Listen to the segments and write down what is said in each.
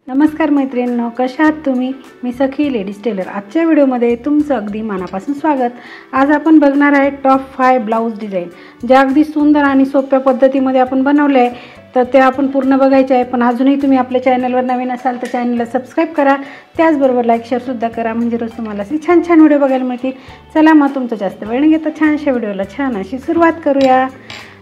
नमस्कार मैत्रिणींनो, कशा आहात तुम्ही? मी सखी लेडीज टेलर. आजच्या व्हिडिओमध्ये तुमचं अगदी मनापासून स्वागत. आज आपण बघणार आहे टॉप 5 ब्लाऊज डिझाईन, ज्या अगदी सुंदर आणि सोप्या पद्धतीमध्ये आपण बनवले आहे. तर ते आपण पूर्ण बघायचे आहे. पण अजूनही तुम्ही आपल्या चॅनलवर नवीन असाल तर चॅनलला सबस्क्राईब करा, त्याचबरोबर लाईक शेअरसुद्धा करा, म्हणजे रोज तुम्हाला असे छान छान व्हिडिओ बघायला मिळतील. चला मग तुमचं जास्त वेळ न घेता छानशा व्हिडिओला छान अशी सुरुवात करूया.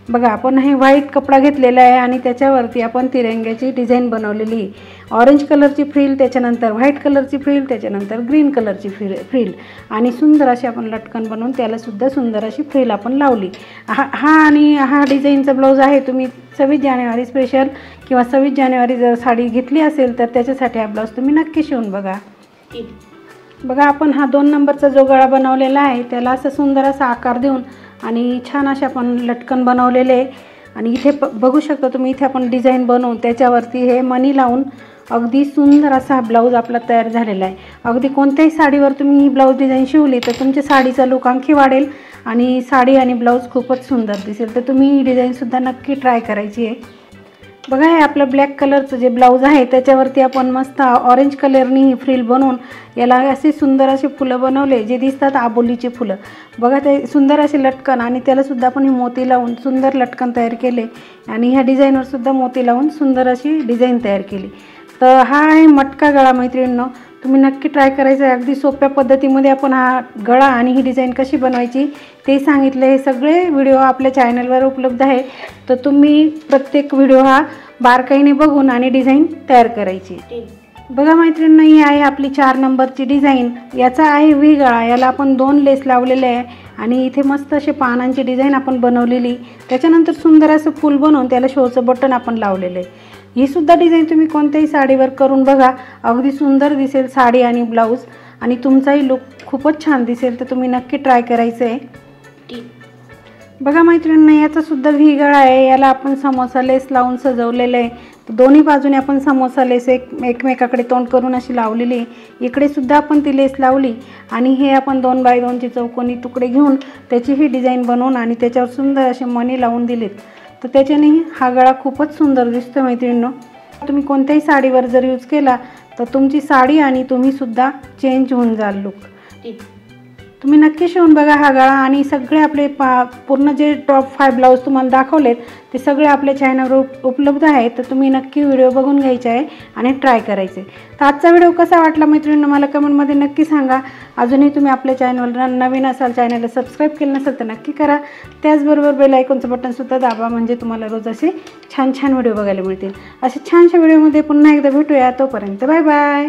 बघा, आपण हे व्हाईट कपडा घेतलेला आहे आणि त्याच्यावरती आपण तिरंग्याची डिझाईन बनवलेली. ऑरेंज कलरची फ्रिल, त्याच्यानंतर व्हाईट कलरची फ्रिल, त्याच्यानंतर ग्रीन कलरची फ्रिल आणि सुंदर अशी आपण लटकन बनवून त्यालासुद्धा सुंदर अशी फ्रिल आपण लावली. हा डिझाईनचा ब्लाऊज आहे. तुम्ही 26 जानेवारी स्पेशल किंवा 26 जानेवारी जर साडी घेतली असेल तर त्याच्यासाठी हा ब्लाऊज तुम्ही नक्की शिवून बघा. बघा, आपण हा 2 नंबरचा जो गळा बनवलेला आहे त्याला असं सुंदर असा आकार देऊन आणि छान असे आपण लटकन बनवलेले. आणि इथे बघू शकता तुम्ही, इथे आपण डिझाईन बनवून त्याच्यावरती हे मणी लावून अगदी सुंदर असा हा ब्लाऊज आपला तयार झालेला आहे. अगदी कोणत्याही साडीवर तुम्ही ही ब्लाऊज डिझाईन शिवली तर तुमच्या साडीचा लुक आणखी वाढेल आणि साडी आणि ब्लाऊज खूपच सुंदर दिसेल. तर तुम्ही ही डिझाईनसुद्धा नक्की ट्राय करायची आहे. बघा, हे आपलं ब्लॅक कलरचं जे ब्लाऊज आहे त्याच्यावरती आपण मस्त ऑरेंज कलरनी ही फ्रिल बनवून याला असे सुंदर असे फुलं बनवले, जे दिसतात आबोलीचे फुलं. बघा, ते सुंदर असे लटकन आणि त्यालासुद्धा आपण ही मोती लावून सुंदर लटकन तयार केले आणि ह्या डिझाईनवरसुद्धा मोती लावून सुंदर अशी डिझाईन तयार केली. तर हा आहे मटका गळा. मैत्रिणींनो, तुम्ही नक्की ट्राय करायचं आहे. अगदी सोप्या पद्धतीमध्ये आपण हा गळा आणि ही डिझाईन कशी बनवायची ते सांगितले. हे सगळे व्हिडिओ आपल्या चॅनलवर उपलब्ध आहे. तर तुम्ही प्रत्येक व्हिडिओ हा बारकाईने बघून आणि डिझाईन तयार करायची. बघा मैत्रिणींनो, ही आहे आपली 4 नंबरची डिझाईन. याचा आहे व्ही गळा. याला आपण 2 लेस लावलेले आहे आणि इथे मस्त असे पानांची डिझाईन आपण बनवलेली. त्याच्यानंतर सुंदर असं फूल बनवून त्याला शोचं बटन आपण लावलेलं आहे. ही सुद्धा डिझाईन तुम्ही कोणत्याही साडीवर करून बघा, अगदी सुंदर दिसेल साडी आणि ब्लाऊज आणि तुमचाही लुक खूपच छान दिसेल. तर तुम्ही नक्की ट्राय करायचं आहे. बघा मैत्रिणींनो, याचासुद्धा व्ही गळा आहे. याला आपण समोसा लेस लावून सजवलेलं आहे. तर दोन्ही बाजूने आपण समोसा लेस एकमेकाकडे तोंड करून अशी लावलेली आहे. इकडे सुद्धा आपण ती लेस लावली आणि हे आपण 2 बाय 2चे चौकोनी तुकडे घेऊन त्याची ही डिझाईन बनवून आणि त्याच्यावर सुंदर असे मणी लावून दिलेत. तर त्याच्याने हा गळा खूपच सुंदर दिसतो. मैत्रिणींनो, तुम्ही कोणत्याही साडीवर जर यूज केला तर तुमची साडी आणि तुम्हीसुद्धा चेंज होऊन जाल लुक. तुम्ही नक्की शिवून बघा हा गळा. आणि सगळे आपले पूर्ण जे टॉप 5 ब्लाऊज तुम्हाला दाखवलेत ते सगळे आपल्या चॅनलवर उपलब्ध आहेत. तर तुम्ही नक्की व्हिडिओ बघून घ्यायचे आहे आणि ट्राय करायचे. तर आजचा व्हिडिओ कसा वाटला मैत्रिणींनो, मला कमेंटमध्ये नक्की सांगा. अजूनही तुम्ही आपल्या चॅनलवर नवीन असाल, चॅनलला सबस्क्राईब केलं नसेल तर नक्की करा. त्याचबरोबर बेल आयकॉनचं बटनसुद्धा दाबा, म्हणजे तुम्हाला रोज असे छान छान व्हिडिओ बघायला मिळतील. असे छानशा व्हिडिओमध्ये पुन्हा एकदा भेटूया. तोपर्यंत बाय बाय.